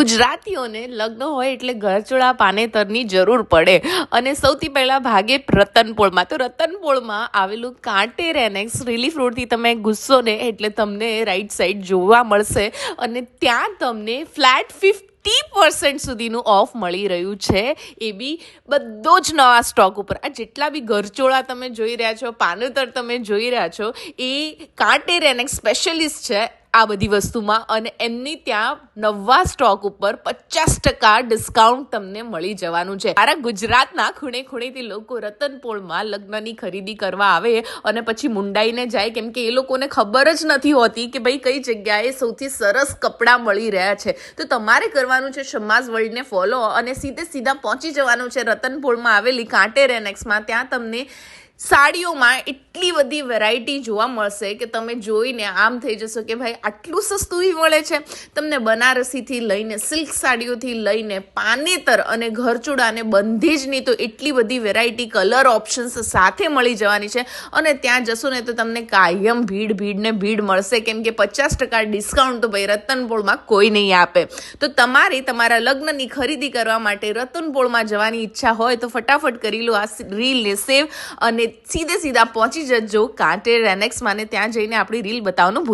ગુજરાતીઓને લગ્ન હોય એટલે ઘરચોળા પાનેતરની જરૂર પડે અને સૌથી પહેલાં ભાગે રતનપોળમાં. તો રતનપોળમાં આવેલું કાંટેર એનેક્સ રિલીફ રોડથી તમે ઘૂસશો ને એટલે તમને રાઈટ સાઈડ જોવા મળશે અને ત્યાં તમને ફ્લેટ 50% સુધીનું ઓફ મળી રહ્યું છે, એ બી બધો જ નવા સ્ટોક ઉપર. આ જેટલા બી ઘરચોળા તમે જોઈ રહ્યા છો, પાનેતર તમે જોઈ રહ્યા છો, એ કાંટેર એનેક્સ સ્પેશિયલિસ્ટ છે આ બધી વસ્તુમાં અને એમની ત્યાં નવા સ્ટોક ઉપર 50% ડિસ્કાઉન્ટ તમને મળી જવાનું છે. મારા ગુજરાતના ખૂણે ખૂણેથી લોકો રતનપોળમાં લગ્નની ખરીદી કરવા આવે અને પછી મુંડાઈને જાય, કેમ કે એ લોકોને ખબર જ નથી હોતી કે ભાઈ કઈ જગ્યાએ સૌથી સરસ કપડાં મળી રહ્યા છે. તો તમારે કરવાનું છે શમ્માઝ વર્લ્ડને ફોલો અને સીધા પહોંચી જવાનું છે રતનપોળમાં આવેલી કાંટેર એનેક્સમાં. ત્યાં તમને સાડીઓમાં એટલી બધી વેરાયટી જોવા મળશે કે તમે જોઈને આમ થઈ જશો કે ભાઈ આટલું સસ્તું મળે છે. તમને બનારસીથી લઈને સિલ્ક સાડીઓથી લઈને પાનેતર અને ઘરચોળા અને બંધેજની તો એટલી બધી વેરાયટી, કલર ઓપ્શન્સ સાથે મળી જવાની છે. અને ત્યાં જશો ને તો તમને કાયમ ભીડ મળશે, કેમ કે 50% ડિસ્કાઉન્ટ તો ભાઈ રતનપોળમાં કોઈ નહીં આપે. તો તમારે તમારા લગ્નની ખરીદી કરવા માટે રતનપોળમાં જવાની ઈચ્છા હોય તો ફટાફટ કરી લો આ રીલને સેવ અને સીધા પહોંચી જજો કાંટેર એનેક્સમાં ને ત્યાં જઈને આપણી રીલ બતાવવાનું ભૂલ